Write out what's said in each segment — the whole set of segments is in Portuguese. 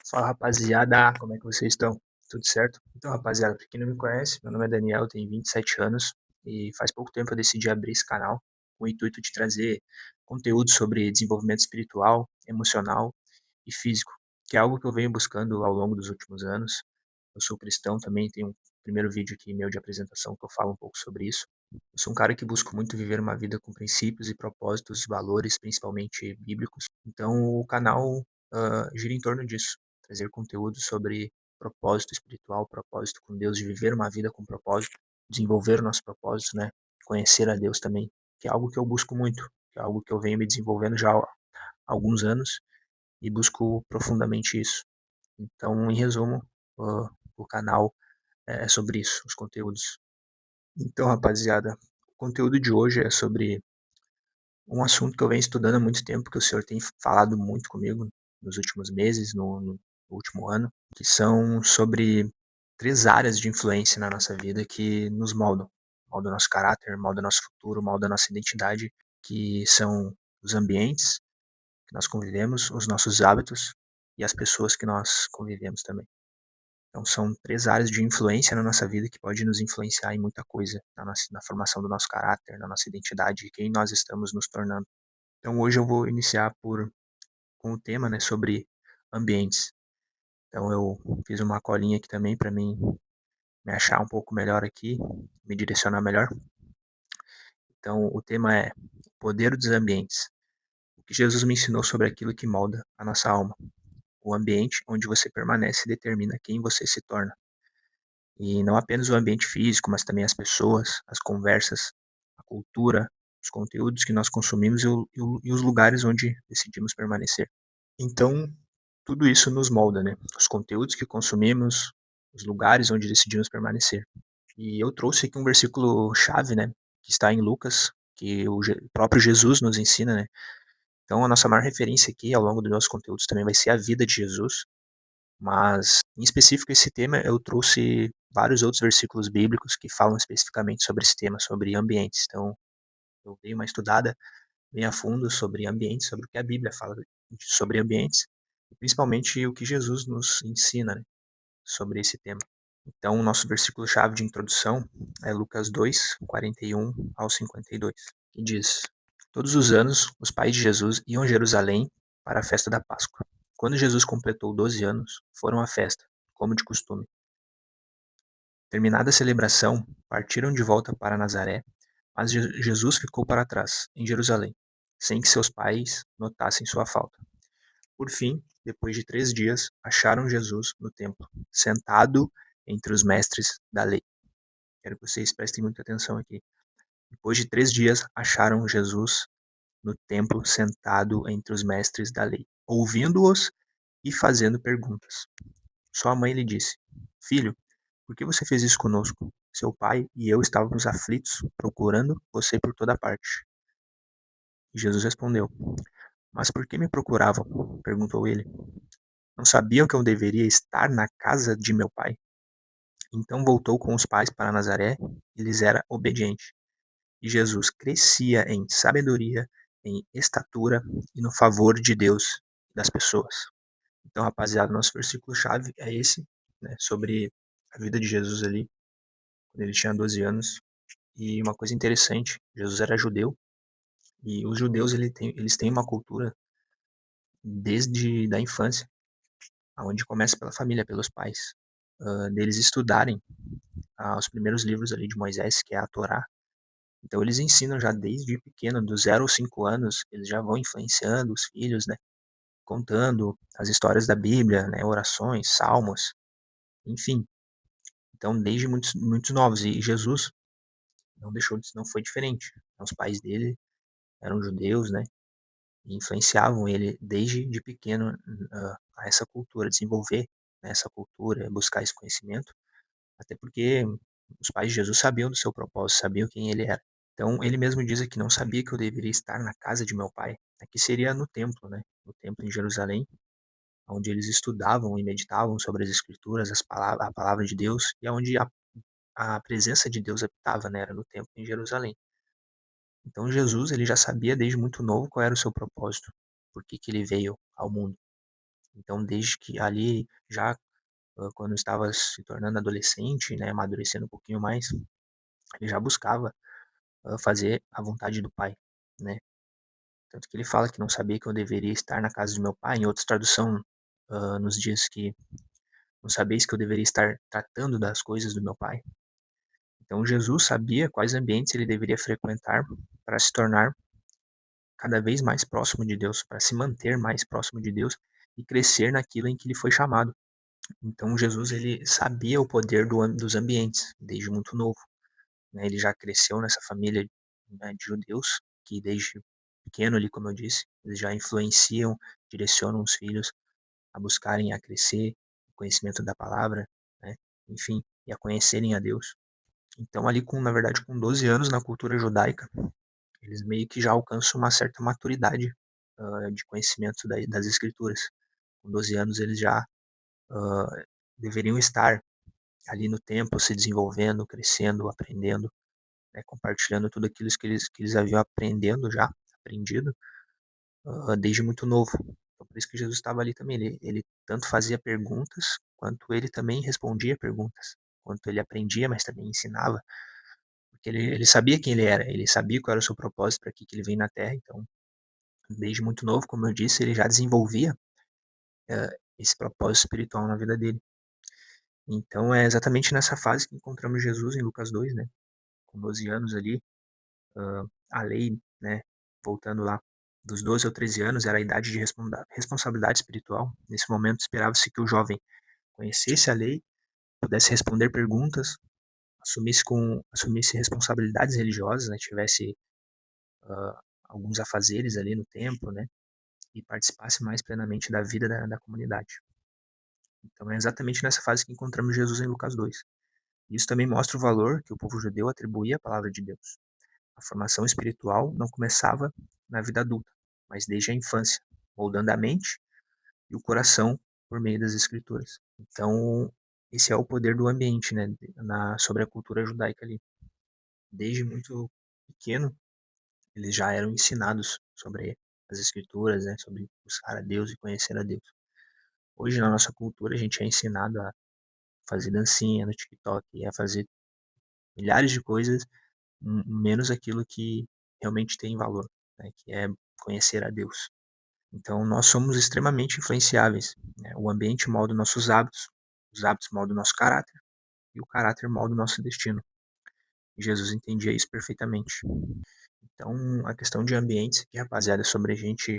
Fala rapaziada, como é que vocês estão? Tudo certo? Então, rapaziada, pra quem não me conhece, meu nome é Daniel, tenho 27 anos e faz pouco tempo eu decidi abrir esse canal com o intuito de trazer conteúdo sobre desenvolvimento espiritual, emocional e físico, que é algo que eu venho buscando ao longo dos últimos anos. Eu sou cristão também, tenho um primeiro vídeo aqui meu de apresentação que eu falo um pouco sobre isso. Eu sou um cara que busco muito viver uma vida com princípios e propósitos, valores, principalmente bíblicos. Então, o canal gira em torno disso, trazer conteúdo sobre propósito espiritual, propósito com Deus, de viver uma vida com propósito, desenvolver o nosso propósito, né? Conhecer a Deus também, que é algo que eu busco muito, que é algo que eu venho me desenvolvendo já há alguns anos e busco profundamente isso. Então, em resumo, ah, o canal é sobre isso, os conteúdos. Então, rapaziada, o conteúdo de hoje é sobre um assunto que eu venho estudando há muito tempo, que o senhor tem falado muito comigo nos últimos meses, no último ano, que são sobre três áreas de influência na nossa vida que nos moldam. Moldam nosso caráter, moldam nosso futuro, moldam nossa identidade, que são os ambientes que nós convivemos, os nossos hábitos e as pessoas que nós convivemos também. Então são três áreas de influência na nossa vida que pode nos influenciar em muita coisa, na formação do nosso caráter, na nossa identidade e quem nós estamos nos tornando. Então hoje eu vou iniciar com o tema, né, sobre ambientes. Então eu fiz uma colinha aqui também para mim me achar um pouco melhor aqui, me direcionar melhor. Então o tema é o poder dos ambientes. O que Jesus me ensinou sobre aquilo que molda a nossa alma. O ambiente onde você permanece determina quem você se torna. E não apenas o ambiente físico, mas também as pessoas, as conversas, a cultura, os conteúdos que nós consumimos e os lugares onde decidimos permanecer. Então, tudo isso nos molda, né? Os conteúdos que consumimos, os lugares onde decidimos permanecer. E eu trouxe aqui um versículo chave, né? Que está em Lucas, que o próprio Jesus nos ensina, né? Então, a nossa maior referência aqui ao longo dos nossos conteúdos também vai ser a vida de Jesus. Mas, em específico, esse tema eu trouxe vários outros versículos bíblicos que falam especificamente sobre esse tema, sobre ambientes. Então, eu dei uma estudada bem a fundo sobre ambientes, sobre o que a Bíblia fala sobre ambientes, e principalmente o que Jesus nos ensina, né, sobre esse tema. Então, o nosso versículo-chave de introdução é Lucas 2, 41 ao 52, que diz: Todos os anos, os pais de Jesus iam a Jerusalém para a festa da Páscoa. Quando Jesus completou 12 anos, foram à festa, como de costume. Terminada a celebração, partiram de volta para Nazaré, mas Jesus ficou para trás, em Jerusalém, sem que seus pais notassem sua falta. Por fim, depois de 3 dias, acharam Jesus no templo, sentado entre os mestres da lei. Quero que vocês prestem muita atenção aqui. Depois de 3 dias, acharam Jesus no templo, sentado entre os mestres da lei, ouvindo-os e fazendo perguntas. Sua mãe lhe disse: Filho, por que você fez isso conosco? Seu pai e eu estávamos aflitos, procurando você por toda parte. E Jesus respondeu: Mas por que me procuravam? Perguntou ele. Não sabiam que eu deveria estar na casa de meu pai? Então voltou com os pais para Nazaré e lhes era obediente. E Jesus crescia em sabedoria, em estatura e no favor de Deus e das pessoas. Então, rapaziada, nosso versículo-chave é esse, né, sobre a vida de Jesus ali, quando ele tinha 12 anos. E uma coisa interessante, Jesus era judeu, e os judeus eles têm uma cultura desde da infância, onde começa pela família, pelos pais, deles estudarem os primeiros livros ali de Moisés, que é a Torá. Então eles ensinam já desde pequeno, dos 0 aos 5 anos, eles já vão influenciando os filhos, né, contando as histórias da Bíblia, né, orações, salmos, enfim. Então desde muitos novos, e Jesus não foi diferente. Os pais dele eram judeus, né, e influenciavam ele desde de pequeno a essa cultura, desenvolver, né, essa cultura, buscar esse conhecimento, até porque os pais de Jesus sabiam do seu propósito, sabiam quem ele era. Então ele mesmo diz que não sabia que eu deveria estar na casa de meu pai, que seria no templo, né, no templo em Jerusalém, onde eles estudavam e meditavam sobre as escrituras, a palavra de Deus, e onde a presença de Deus habitava, né, era no templo em Jerusalém. Então Jesus, ele já sabia desde muito novo qual era o seu propósito, por que que ele veio ao mundo. Então, desde que ali, já quando estava se tornando adolescente, né, amadurecendo um pouquinho mais, ele já buscava fazer a vontade do Pai, né. Tanto que ele fala que não sabia que eu deveria estar na casa de meu pai, em outra tradução, nos diz que não sabeis que eu deveria estar tratando das coisas do meu pai. Então Jesus sabia quais ambientes ele deveria frequentar para se tornar cada vez mais próximo de Deus, para se manter mais próximo de Deus e crescer naquilo em que ele foi chamado. Então Jesus ele sabia o poder dos ambientes desde muito novo, né? Ele já cresceu nessa família, né, de judeus que desde pequeno ali, como eu disse, eles já influenciam, direcionam os filhos a buscarem a crescer, o conhecimento da palavra, né? Enfim, e a conhecerem a Deus. Então ali na verdade, com 12 anos na cultura judaica, eles meio que já alcançam uma certa maturidade de conhecimento das escrituras. Com 12 anos eles já ah, deveriam estar ali no templo, se desenvolvendo, crescendo, aprendendo, né, compartilhando tudo aquilo que eles haviam aprendido desde muito novo. Então, por isso que Jesus estava ali também. Ele tanto fazia perguntas, quanto ele também respondia perguntas. Quanto ele aprendia, mas também ensinava. Porque ele sabia quem ele era, ele sabia qual era o seu propósito, para que ele veio na Terra. Então, desde muito novo, como eu disse, ele já desenvolvia esse propósito espiritual na vida dele. Então, é exatamente nessa fase que encontramos Jesus em Lucas 2, né? Com 12 anos ali, a lei, né? Voltando lá, dos 12 aos 13 anos era a idade de responsabilidade espiritual. Nesse momento, esperava-se que o jovem conhecesse a lei, pudesse responder perguntas, assumisse responsabilidades religiosas, né? Tivesse alguns afazeres ali no templo, né? E participasse mais plenamente da vida da comunidade. Então é exatamente nessa fase que encontramos Jesus em Lucas 2. Isso também mostra o valor que o povo judeu atribuía à palavra de Deus. A formação espiritual não começava na vida adulta, mas desde a infância, moldando a mente e o coração por meio das escrituras. Então, esse é o poder do ambiente, né, sobre a cultura judaica ali. Desde muito pequeno, eles já eram ensinados sobre as escrituras, né, sobre buscar a Deus e conhecer a Deus. Hoje, na nossa cultura, a gente é ensinado a fazer dancinha no TikTok, a fazer milhares de coisas, menos aquilo que realmente tem valor, né, que é conhecer a Deus. Então, nós somos extremamente influenciáveis, né? O ambiente molda nossos hábitos, os hábitos moldam o nosso caráter, e o caráter molda o nosso destino. E Jesus entendia isso perfeitamente. Então, a questão de ambientes aqui, rapaziada, é sobre a gente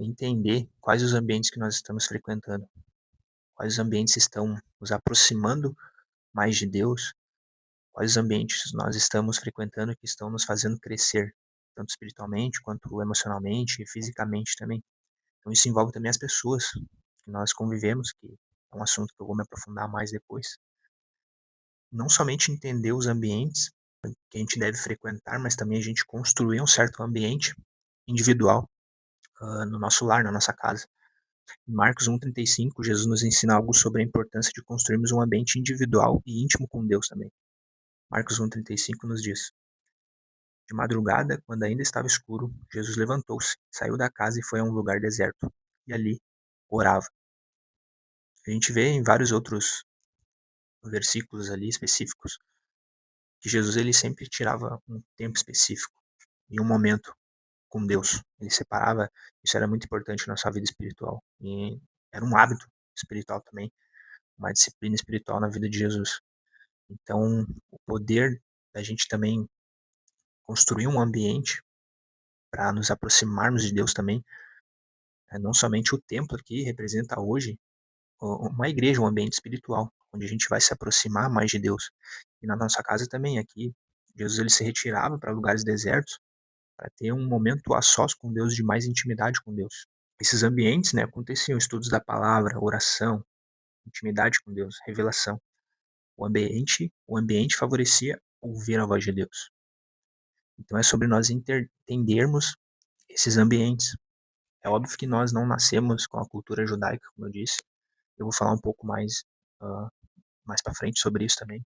entender quais os ambientes que nós estamos frequentando, quais os ambientes estão nos aproximando mais de Deus, quais ambientes nós estamos frequentando que estão nos fazendo crescer, tanto espiritualmente quanto emocionalmente e fisicamente também. Então isso envolve também as pessoas que nós convivemos, que é um assunto que eu vou me aprofundar mais depois. Não somente entender os ambientes que a gente deve frequentar, mas também a gente construir um certo ambiente individual no nosso lar, na nossa casa. Em Marcos 1,35, Jesus nos ensina algo sobre a importância de construirmos um ambiente individual e íntimo com Deus também. Marcos 1,35 nos diz: De madrugada, quando ainda estava escuro, Jesus levantou-se, saiu da casa e foi a um lugar deserto. E ali orava. A gente vê em vários outros versículos ali específicos que Jesus ele sempre tirava um tempo específico e um momento com Deus. Ele separava, isso era muito importante na sua vida espiritual. E era um hábito espiritual também, uma disciplina espiritual na vida de Jesus. Então, o poder da gente também construir um ambiente para nos aproximarmos de Deus também, não somente o templo aqui representa hoje uma igreja, um ambiente espiritual, onde a gente vai se aproximar mais de Deus. E na nossa casa também, aqui, Jesus ele se retirava para lugares desertos para ter um momento a sós com Deus, de mais intimidade com Deus. Esses ambientes, né, aconteciam estudos da palavra, oração, intimidade com Deus, revelação. O ambiente favorecia ouvir a voz de Deus. Então é sobre nós entendermos esses ambientes. É óbvio que nós não nascemos com a cultura judaica, como eu disse. Eu vou falar um pouco mais para frente sobre isso também,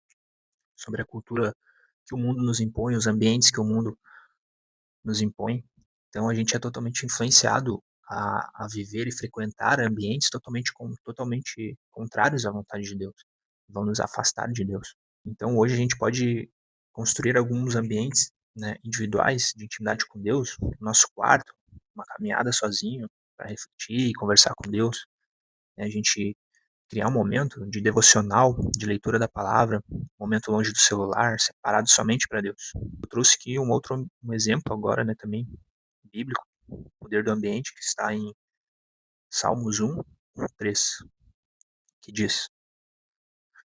sobre a cultura que o mundo nos impõe, os ambientes que o mundo nos impõe. Então a gente é totalmente influenciado a viver e frequentar ambientes totalmente contrários à vontade de Deus, vão nos afastar de Deus. Então hoje a gente pode construir alguns ambientes, né, individuais de intimidade com Deus, no nosso quarto, uma caminhada sozinho para refletir e conversar com Deus, né, a gente criar um momento de devocional, de leitura da palavra, um momento longe do celular, separado somente para Deus. Eu trouxe aqui um exemplo agora, né, também bíblico, o poder do ambiente, que está em Salmos 1:3, que diz: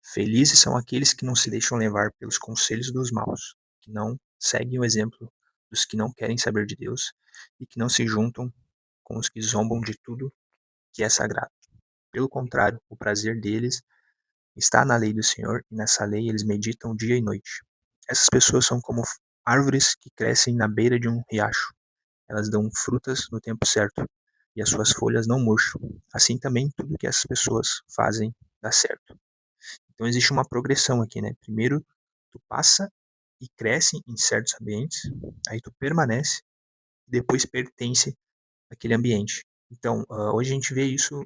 Felizes são aqueles que não se deixam levar pelos conselhos dos maus, que não seguem o exemplo dos que não querem saber de Deus e que não se juntam com os que zombam de tudo que é sagrado. Pelo contrário, o prazer deles está na lei do Senhor e nessa lei eles meditam dia e noite. Essas pessoas são como árvores que crescem na beira de um riacho. Elas dão frutas no tempo certo e as suas folhas não murcham. Assim também tudo que essas pessoas fazem dá certo. Então existe uma progressão aqui, né? Primeiro, tu passa e cresce em certos ambientes, aí tu permanece e depois pertence àquele ambiente. Então, hoje a gente vê isso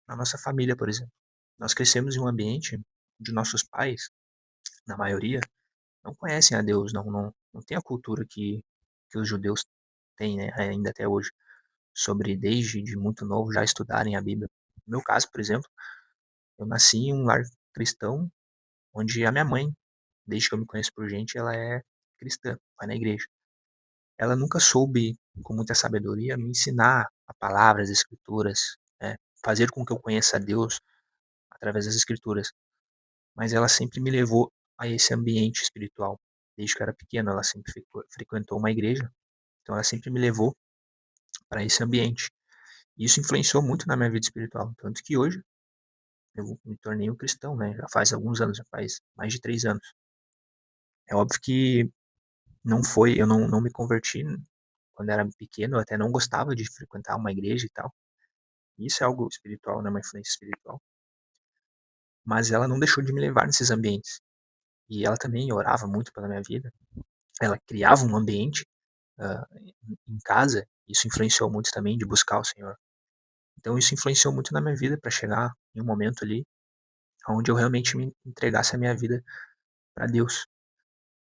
na nossa família, por exemplo. Nós crescemos em um ambiente onde nossos pais, na maioria, não conhecem a Deus, não tem a cultura que os judeus têm, né, ainda até hoje, sobre desde de muito novo já estudarem a Bíblia. No meu caso, por exemplo, eu nasci em um lar cristão onde a minha mãe, desde que eu me conheço por gente, ela é cristã, vai na igreja. Ela nunca soube, com muita sabedoria, me ensinar a palavra, as escrituras, né, fazer com que eu conheça a Deus através das escrituras. Mas ela sempre me levou a esse ambiente espiritual. Desde que eu era pequeno, ela sempre frequentou uma igreja, então ela sempre me levou para esse ambiente. E isso influenciou muito na minha vida espiritual, tanto que hoje eu me tornei um cristão, né? Já faz alguns anos, já faz mais de 3 anos. É óbvio que eu não me converti quando era pequeno, eu até não gostava de frequentar uma igreja e tal. Isso é algo espiritual, né? Uma influência espiritual. Mas ela não deixou de me levar nesses ambientes. E ela também orava muito pela minha vida. Ela criava um ambiente em casa. Isso influenciou muito também de buscar o Senhor. Então isso influenciou muito na minha vida para chegar em um momento ali onde eu realmente me entregasse a minha vida para Deus.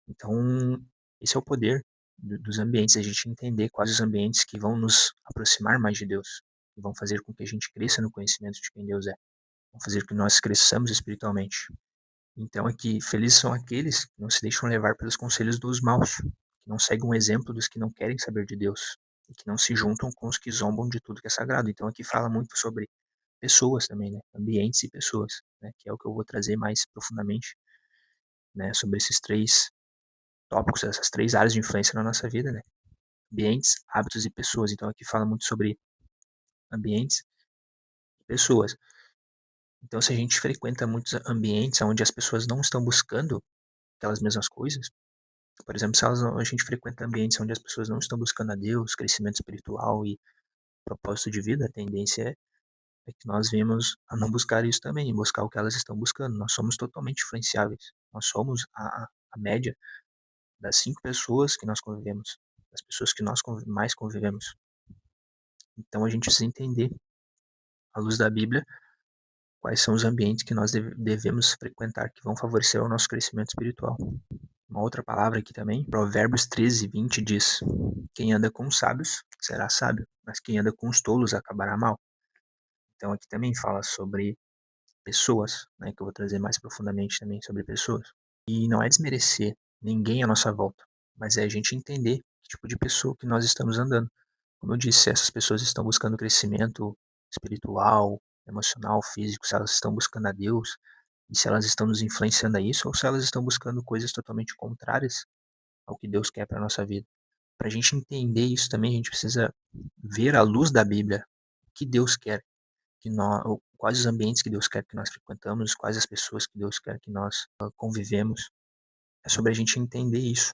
Então, esse é o poder dos ambientes, a gente entender quais os ambientes que vão nos aproximar mais de Deus, que vão fazer com que a gente cresça no conhecimento de quem Deus é, vão fazer com que nós cresçamos espiritualmente. Então, aqui, felizes são aqueles que não se deixam levar pelos conselhos dos maus, que não seguem o exemplo dos que não querem saber de Deus, e que não se juntam com os que zombam de tudo que é sagrado. Então, aqui fala muito sobre pessoas também, né? Ambientes e pessoas, né? Que é o que eu vou trazer mais profundamente, né? Sobre esses três tópicos, essas três áreas de influência na nossa vida, né? Ambientes, hábitos e pessoas. Então aqui fala muito sobre ambientes e pessoas. Então se a gente frequenta muitos ambientes onde as pessoas não estão buscando aquelas mesmas coisas, por exemplo, se a gente frequenta ambientes onde as pessoas não estão buscando a Deus, crescimento espiritual e propósito de vida, a tendência é que nós venhamos a não buscar isso também, buscar o que elas estão buscando. Nós somos totalmente influenciáveis. Nós somos a média das 5 pessoas que nós convivemos, das pessoas que nós mais convivemos. Então a gente precisa entender, à luz da Bíblia, quais são os ambientes que nós devemos frequentar que vão favorecer o nosso crescimento espiritual. Uma outra palavra aqui também, Provérbios 13:20 diz: Quem anda com os sábios será sábio, mas quem anda com os tolos acabará mal. Então aqui também fala sobre pessoas, né, que eu vou trazer mais profundamente também sobre pessoas. E não é desmerecer ninguém à nossa volta, mas é a gente entender que tipo de pessoa que nós estamos andando. Como eu disse, se essas pessoas estão buscando crescimento espiritual, emocional, físico, se elas estão buscando a Deus, e se elas estão nos influenciando a isso, ou se elas estão buscando coisas totalmente contrárias ao que Deus quer para a nossa vida. Para a gente entender isso também, a gente precisa ver à luz da Bíblia o que Deus quer que nós, quais os ambientes que Deus quer que nós frequentamos, quais as pessoas que Deus quer que nós convivemos. É sobre a gente entender isso.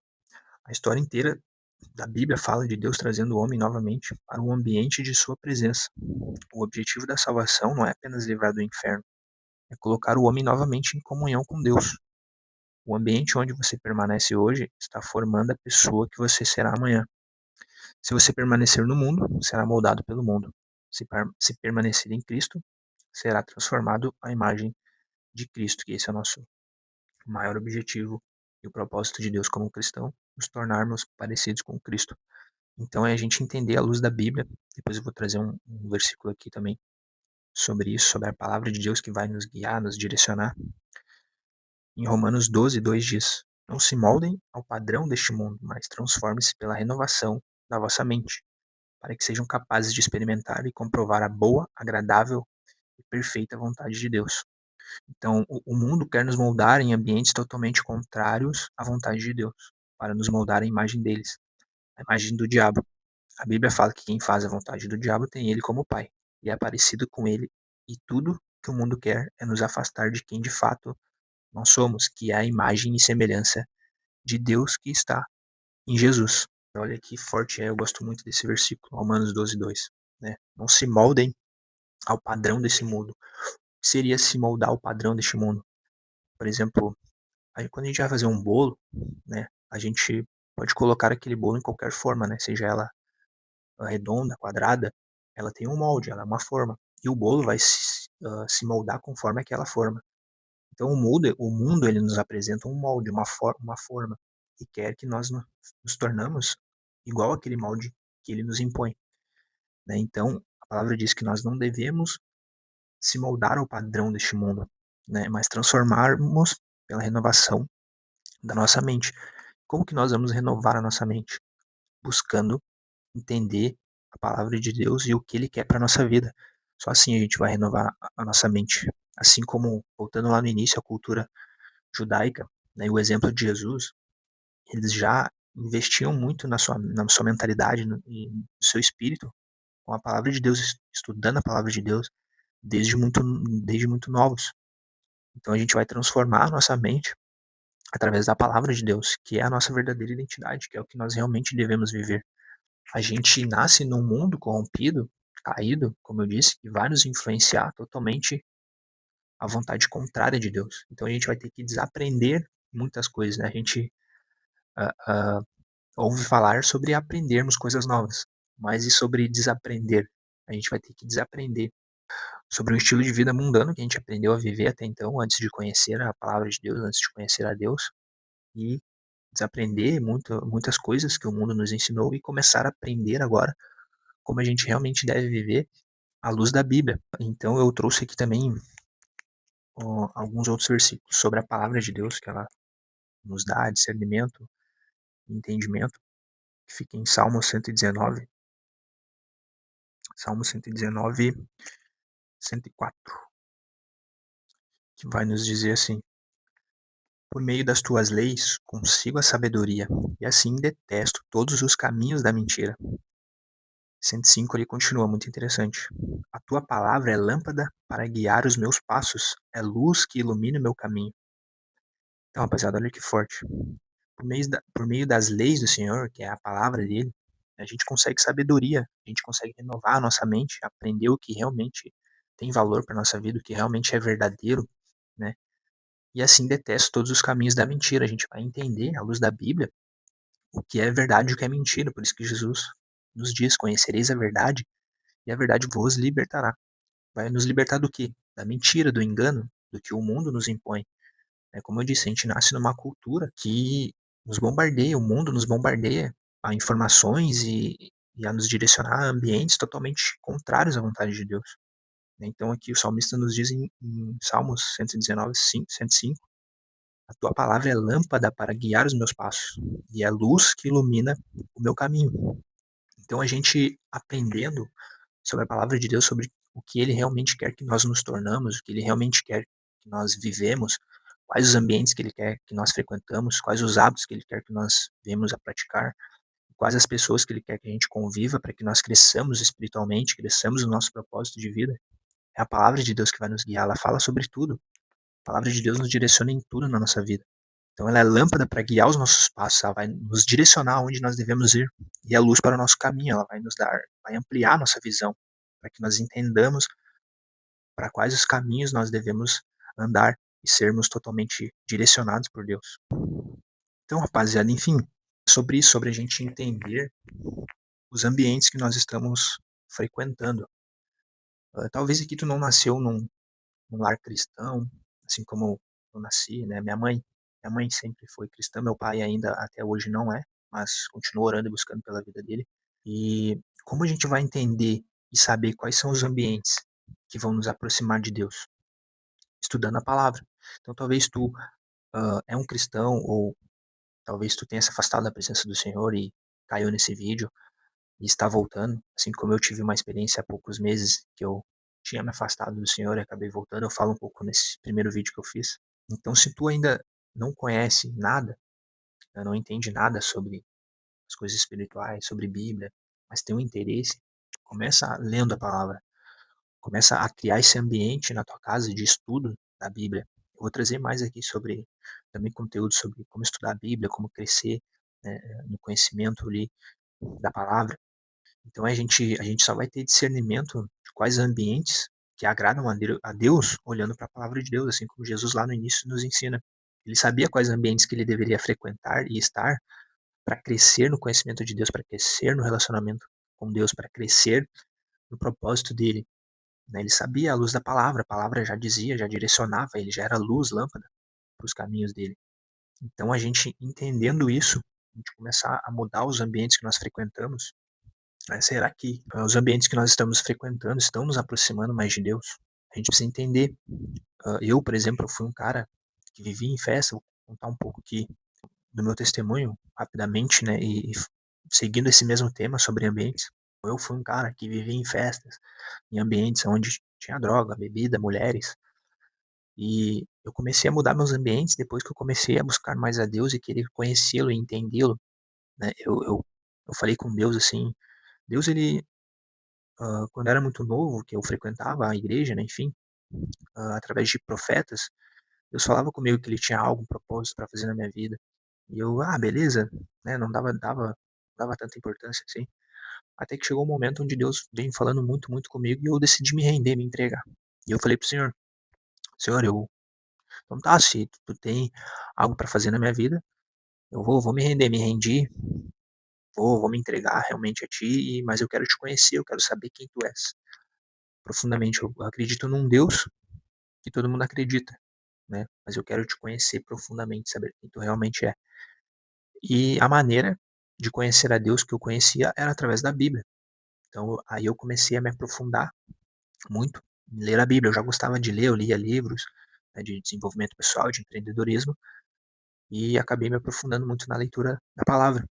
A história inteira da Bíblia fala de Deus trazendo o homem novamente para um ambiente de sua presença. O objetivo da salvação não é apenas livrar do inferno, é colocar o homem novamente em comunhão com Deus. O ambiente onde você permanece hoje está formando a pessoa que você será amanhã. Se você permanecer no mundo, será moldado pelo mundo. se permanecer em Cristo, será transformado à imagem de Cristo, que esse é o nosso maior objetivo e o propósito de Deus como cristão, nos tornarmos parecidos com Cristo. Então é a gente entender a luz da Bíblia. Depois eu vou trazer um versículo aqui também sobre isso, sobre a palavra de Deus que vai nos guiar, nos direcionar. Em Romanos 12, 2 diz: Não se moldem ao padrão deste mundo, mas transforme-se pela renovação da vossa mente, para que sejam capazes de experimentar e comprovar a boa, agradável e perfeita vontade de Deus. Então, o mundo quer nos moldar em ambientes totalmente contrários à vontade de Deus, para nos moldar à imagem deles, a imagem do diabo. A Bíblia fala que quem faz a vontade do diabo tem ele como pai, e é parecido com ele, e tudo que o mundo quer é nos afastar de quem de fato nós somos, que é a imagem e semelhança de Deus que está em Jesus. Olha que forte é, eu gosto muito desse versículo, Romanos 12, 2. Né? Não se moldem ao padrão desse mundo. O que seria se moldar ao padrão deste mundo? Por exemplo, quando a gente vai fazer um bolo, né, a gente pode colocar aquele bolo em qualquer forma, né, seja ela redonda, quadrada, ela tem um molde, ela é uma forma. E o bolo vai se moldar conforme aquela forma. Então o mundo ele nos apresenta um molde, uma forma, e quer que nós nos tornamos igual aquele molde que ele nos impõe. Né? Então a palavra diz que nós não devemos se moldar ao padrão deste mundo, né? Mas transformarmos pela renovação da nossa mente. Como que nós vamos renovar a nossa mente? Buscando entender a palavra de Deus e o que Ele quer para nossa vida. Só assim a gente vai renovar a nossa mente. Assim como, voltando lá no início, a cultura judaica, né, e o exemplo de Jesus, eles já investiam muito na sua mentalidade e no seu espírito com a palavra de Deus, estudando a palavra de Deus desde muito novos. Então a gente vai transformar a nossa mente através da palavra de Deus, que é a nossa verdadeira identidade, que é o que nós realmente devemos viver. A gente nasce num mundo corrompido, caído, como eu disse, que vai nos influenciar totalmente à vontade contrária de Deus. Então a gente vai ter que desaprender muitas coisas, né? A gente ah, ah, ouve falar sobre aprendermos coisas novas, mas e sobre desaprender? A gente vai ter que desaprender sobre um estilo de vida mundano que a gente aprendeu a viver até então, antes de conhecer a palavra de Deus, antes de conhecer a Deus, e desaprender muitas coisas que o mundo nos ensinou e começar a aprender agora como a gente realmente deve viver à luz da Bíblia. Então eu trouxe aqui também alguns outros versículos sobre a palavra de Deus, que ela nos dá discernimento e entendimento, que fica em Salmo 119, 104, que vai nos dizer assim: Por meio das tuas leis consigo a sabedoria, e assim detesto todos os caminhos da mentira. 105 ele continua muito interessante. A tua palavra é lâmpada para guiar os meus passos, é luz que ilumina o meu caminho. Então, rapaziada, olha que forte. Por meio das leis do Senhor, que é a palavra dele, a gente consegue sabedoria, a gente consegue renovar a nossa mente, aprender o que realmente tem valor para nossa vida, o que realmente é verdadeiro, né? E assim detesta todos os caminhos da mentira. A gente vai entender, à luz da Bíblia, o que é verdade e o que é mentira. Por isso que Jesus nos diz: conhecereis a verdade e a verdade vos libertará. Vai nos libertar do quê? Da mentira, do engano, do que o mundo nos impõe. Como eu disse, a gente nasce numa cultura que nos bombardeia, o mundo nos bombardeia a informações e a nos direcionar a ambientes totalmente contrários à vontade de Deus. Então aqui o salmista nos diz em Salmos 119, 105, a tua palavra é lâmpada para guiar os meus passos e é luz que ilumina o meu caminho. Então a gente aprendendo sobre a palavra de Deus, sobre o que ele realmente quer que nós nos tornamos, o que ele realmente quer que nós vivemos, quais os ambientes que ele quer que nós frequentamos, quais os hábitos que ele quer que nós venhamos a praticar, quais as pessoas que ele quer que a gente conviva para que nós cresçamos espiritualmente, cresçamos no nosso propósito de vida. É a palavra de Deus que vai nos guiar, ela fala sobre tudo. A palavra de Deus nos direciona em tudo na nossa vida. Então ela é lâmpada para guiar os nossos passos, ela vai nos direcionar onde nós devemos ir e é luz para o nosso caminho, ela vai ampliar a nossa visão para que nós entendamos para quais os caminhos nós devemos andar e sermos totalmente direcionados por Deus. Então, rapaziada, enfim, sobre isso, sobre a gente entender os ambientes que nós estamos frequentando. Talvez aqui tu não nasceu num lar cristão, assim como eu nasci, né, minha mãe sempre foi cristã, meu pai ainda até hoje não é, mas continua orando e buscando pela vida dele. E como a gente vai entender e saber quais são os ambientes que vão nos aproximar de Deus? Estudando a palavra. Então talvez tu, é um cristão ou talvez tu tenha se afastado da presença do Senhor e caiu nesse vídeo e está voltando, assim como eu tive uma experiência há poucos meses que eu tinha me afastado do Senhor e acabei voltando, eu falo um pouco nesse primeiro vídeo que eu fiz. Então se tu ainda não conhece nada, né, não entende nada sobre as coisas espirituais, sobre Bíblia, mas tem um interesse, começa lendo a palavra, começa a criar esse ambiente na tua casa de estudo da Bíblia. Eu vou trazer mais aqui sobre também conteúdo sobre como estudar a Bíblia, como crescer, né, no conhecimento ali da palavra. Então a gente só vai ter discernimento de quais ambientes que agradam a Deus olhando para a palavra de Deus, assim como Jesus lá no início nos ensina. Ele sabia quais ambientes que ele deveria frequentar e estar para crescer no conhecimento de Deus, para crescer no relacionamento com Deus, para crescer no propósito dele, né? Ele sabia a luz da palavra, a palavra já dizia, já direcionava, ele já era luz, lâmpada para os caminhos dele. Então a gente entendendo isso, a gente começar a mudar os ambientes que nós frequentamos, né? Será que os ambientes que nós estamos frequentando estão nos aproximando mais de Deus? A gente precisa entender. Eu, por exemplo, eu fui um cara que vivia em festa, vou contar um pouco aqui do meu testemunho rapidamente, né? E seguindo esse mesmo tema sobre ambientes. Eu fui um cara que vivia em festas, em ambientes onde tinha droga, bebida, mulheres. E eu comecei a mudar meus ambientes depois que eu comecei a buscar mais a Deus e querer conhecê-lo e entendê-lo, né? Eu falei com Deus assim, Deus ele, quando eu era muito novo, que eu frequentava a igreja, né, enfim, através de profetas, Deus falava comigo que ele tinha algo, um propósito para fazer na minha vida. E eu, beleza, né, não dava tanta importância assim. Até que chegou um momento onde Deus veio falando muito, muito comigo e eu decidi me render, me entregar. E eu falei pro Senhor, Senhor, então tá, se tu tem algo para fazer na minha vida, eu vou me render, me rendi, vou me entregar realmente a ti, mas eu quero te conhecer, eu quero saber quem tu és. Profundamente, eu acredito num Deus que todo mundo acredita, né? Mas eu quero te conhecer profundamente, saber quem tu realmente é. E a maneira de conhecer a Deus que eu conhecia era através da Bíblia. Então, aí eu comecei a me aprofundar muito em ler a Bíblia. Eu já gostava de ler, eu lia livros, né, de desenvolvimento pessoal, de empreendedorismo, e acabei me aprofundando muito na leitura da palavra,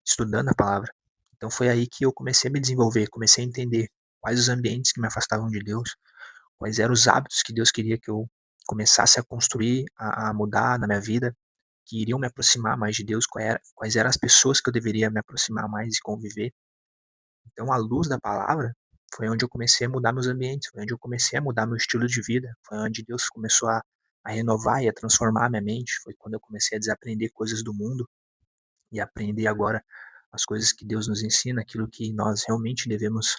estudando a palavra. Então foi aí que eu comecei a me desenvolver, comecei a entender quais os ambientes que me afastavam de Deus, quais eram os hábitos que Deus queria que eu começasse a construir, a mudar na minha vida, que iriam me aproximar mais de Deus, quais eram as pessoas que eu deveria me aproximar mais e conviver. Então, a luz da palavra foi onde eu comecei a mudar meus ambientes, foi onde eu comecei a mudar meu estilo de vida, foi onde Deus começou a renovar e a transformar a minha mente, foi quando eu comecei a desaprender coisas do mundo e aprender agora as coisas que Deus nos ensina, aquilo que nós realmente devemos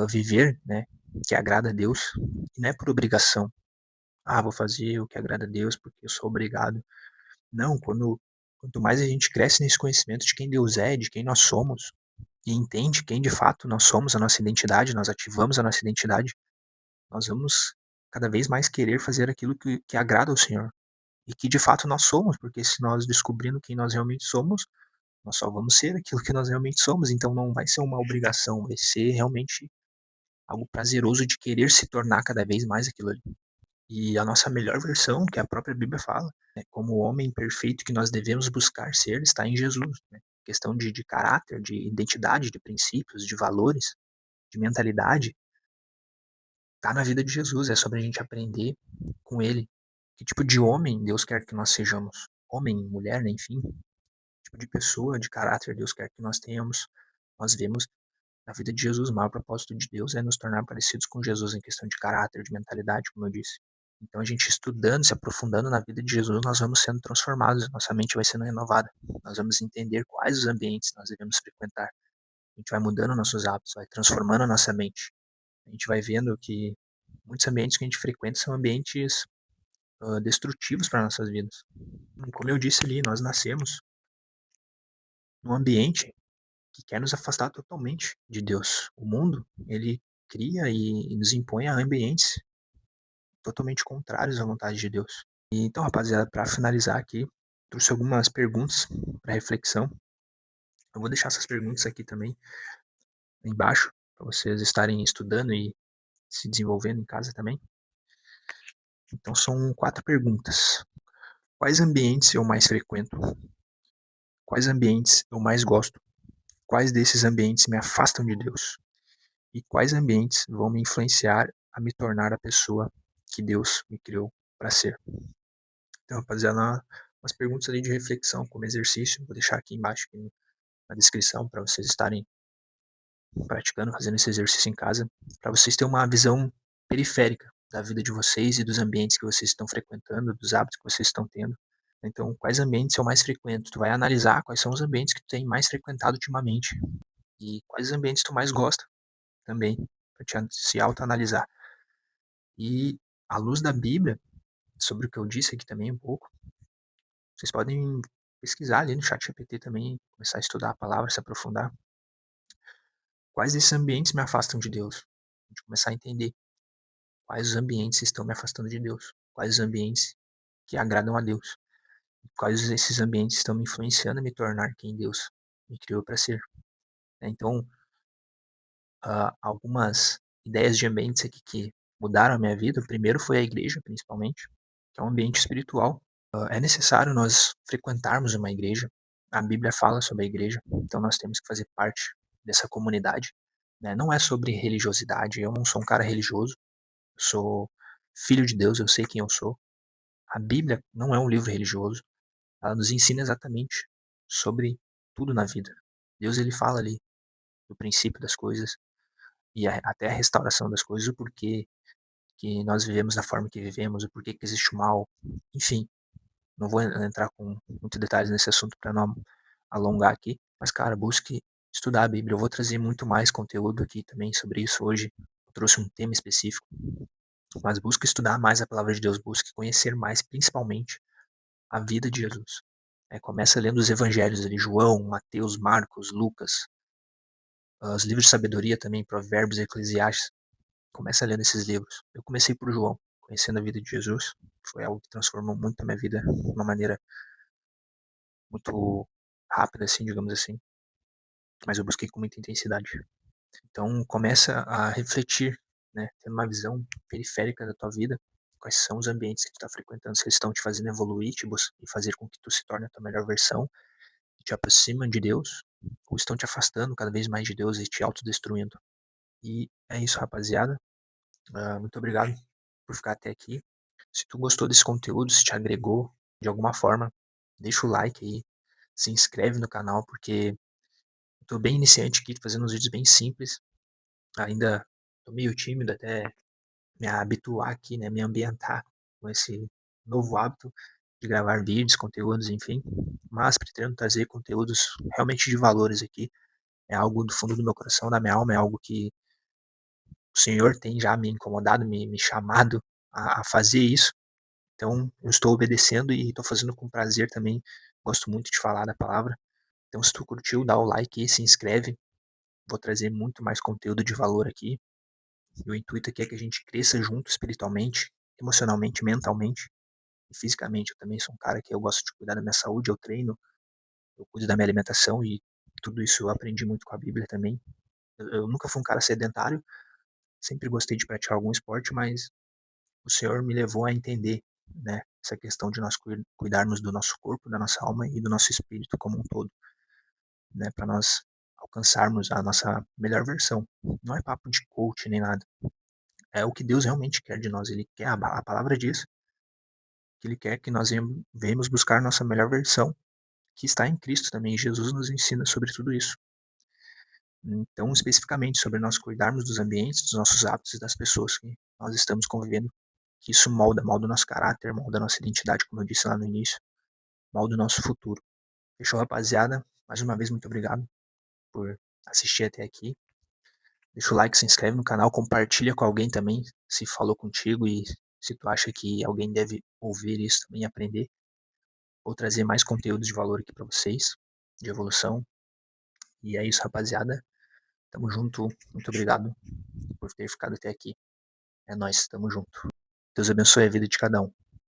viver, né, que agrada a Deus, e não é por obrigação. Vou fazer o que agrada a Deus porque eu sou obrigado. Não, quanto mais a gente cresce nesse conhecimento de quem Deus é, de quem nós somos, e entende quem de fato nós somos, a nossa identidade, nós ativamos a nossa identidade, nós vamos cada vez mais querer fazer aquilo que agrada ao Senhor. E que de fato nós somos, porque se nós descobrindo quem nós realmente somos, nós só vamos ser aquilo que nós realmente somos. Então não vai ser uma obrigação, vai ser realmente algo prazeroso de querer se tornar cada vez mais aquilo ali. E a nossa melhor versão, que a própria Bíblia fala, né, como o homem perfeito que nós devemos buscar ser, está em Jesus. Né? Questão de caráter, de identidade, de princípios, de valores, de mentalidade, tá na vida de Jesus. É sobre a gente aprender com ele. Que tipo de homem Deus quer que nós sejamos? Homem, mulher, né, enfim. Que tipo de pessoa, de caráter Deus quer que nós tenhamos. Nós vemos na vida de Jesus, o maior propósito de Deus é nos tornar parecidos com Jesus em questão de caráter, de mentalidade, como eu disse. Então, a gente estudando, se aprofundando na vida de Jesus, nós vamos sendo transformados, nossa mente vai sendo renovada. Nós vamos entender quais os ambientes nós devemos frequentar. A gente vai mudando nossos hábitos, vai transformando a nossa mente. A gente vai vendo que muitos ambientes que a gente frequenta são ambientes destrutivos para nossas vidas. Como eu disse ali, nós nascemos num ambiente que quer nos afastar totalmente de Deus. O mundo, ele cria e nos impõe a ambientes totalmente contrários à vontade de Deus. E então, rapaziada, para finalizar aqui, trouxe algumas perguntas para reflexão. Eu vou deixar essas perguntas aqui também embaixo para vocês estarem estudando e se desenvolvendo em casa também. Então são 4 perguntas. Quais ambientes eu mais frequento? Quais ambientes eu mais gosto? Quais desses ambientes me afastam de Deus? E quais ambientes vão me influenciar a me tornar a pessoa que Deus me criou para ser? Então, rapaziada, umas perguntas ali de reflexão como exercício. Vou deixar aqui embaixo aqui na descrição para vocês estarem praticando, fazendo esse exercício em casa, para vocês terem uma visão periférica da vida de vocês e dos ambientes que vocês estão frequentando, dos hábitos que vocês estão tendo. Então, quais ambientes eu mais frequento? Tu vai analisar quais são os ambientes que tu tem mais frequentado ultimamente e quais ambientes tu mais gosta também, para te se autoanalisar. E à luz da Bíblia, sobre o que eu disse aqui também um pouco, vocês podem pesquisar ali no chat GPT também, começar a estudar a palavra, se aprofundar. Quais desses ambientes me afastam de Deus? A gente começar a entender quais os ambientes estão me afastando de Deus, quais os ambientes que agradam a Deus, quais esses ambientes estão me influenciando a me tornar quem Deus me criou para ser. Então, algumas ideias de ambientes aqui que mudaram a minha vida. O primeiro foi a igreja, principalmente, que é um ambiente espiritual. É necessário nós frequentarmos uma igreja. A Bíblia fala sobre a igreja, então nós temos que fazer parte dessa comunidade. Né? Não é sobre religiosidade. Eu não sou um cara religioso. Eu sou filho de Deus. Eu sei quem eu sou. A Bíblia não é um livro religioso. Ela nos ensina exatamente sobre tudo na vida. Deus ele fala ali do princípio das coisas e até a restauração das coisas, o porquê que nós vivemos da forma que vivemos, o porquê que existe o mal, enfim. Não vou entrar com muitos detalhes nesse assunto para não alongar aqui, mas cara, busque estudar a Bíblia. Eu vou trazer muito mais conteúdo aqui também sobre isso hoje. Eu trouxe um tema específico, mas busque estudar mais a palavra de Deus, busque conhecer mais, principalmente, a vida de Jesus. Começa lendo os evangelhos ali, João, Mateus, Marcos, Lucas, os livros de sabedoria também, Provérbios, Eclesiastes. Começa lendo esses livros. Eu comecei por João, conhecendo a vida de Jesus. Foi algo que transformou muito a minha vida de uma maneira muito rápida, assim, digamos assim. Mas eu busquei com muita intensidade. Então, começa a refletir, né? Tendo uma visão periférica da tua vida. Quais são os ambientes que tu está frequentando? Se eles estão te fazendo evoluir e fazer com que tu se torne a tua melhor versão, e te aproximam de Deus, ou estão te afastando cada vez mais de Deus e te autodestruindo. E é isso, rapaziada. Muito obrigado por ficar até aqui. Se tu gostou desse conteúdo, se te agregou de alguma forma, deixa o like aí, se inscreve no canal, porque eu tô bem iniciante aqui, fazendo uns vídeos bem simples. Ainda tô meio tímido até me habituar aqui, né, me ambientar com esse novo hábito de gravar vídeos, conteúdos, enfim. Mas pretendo trazer conteúdos realmente de valores aqui. É algo do fundo do meu coração, da minha alma, é algo que o Senhor tem já me incomodado, me chamado a fazer isso. Então, eu estou obedecendo e estou fazendo com prazer também. Gosto muito de falar da palavra. Então, se tu curtiu, dá o like e se inscreve. Vou trazer muito mais conteúdo de valor aqui. E o intuito aqui é que a gente cresça junto espiritualmente, emocionalmente, mentalmente e fisicamente. Eu também sou um cara que eu gosto de cuidar da minha saúde, eu treino, eu cuido da minha alimentação e tudo isso eu aprendi muito com a Bíblia também. Eu nunca fui um cara sedentário, sempre gostei de praticar algum esporte, mas o Senhor me levou a entender, né, essa questão de nós cuidarmos do nosso corpo, da nossa alma e do nosso espírito como um todo, né, para nós alcançarmos a nossa melhor versão. Não é papo de coach nem nada. É o que Deus realmente quer de nós. Ele quer, a palavra diz que Ele quer que nós venhamos buscar nossa melhor versão, que está em Cristo também. Jesus nos ensina sobre tudo isso. Então, especificamente sobre nós cuidarmos dos ambientes, dos nossos hábitos e das pessoas que nós estamos convivendo, que isso molda o nosso caráter, molda a nossa identidade, como eu disse lá no início, molda o nosso futuro. Fechou, rapaziada? Mais uma vez, muito obrigado por assistir até aqui. Deixa o like, se inscreve no canal, compartilha com alguém também, se falou contigo e se tu acha que alguém deve ouvir isso também e aprender. Vou trazer mais conteúdos de valor aqui para vocês, de evolução. E é isso, rapaziada. Tamo junto. Muito obrigado por ter ficado até aqui. É nóis, tamo junto. Deus abençoe a vida de cada um.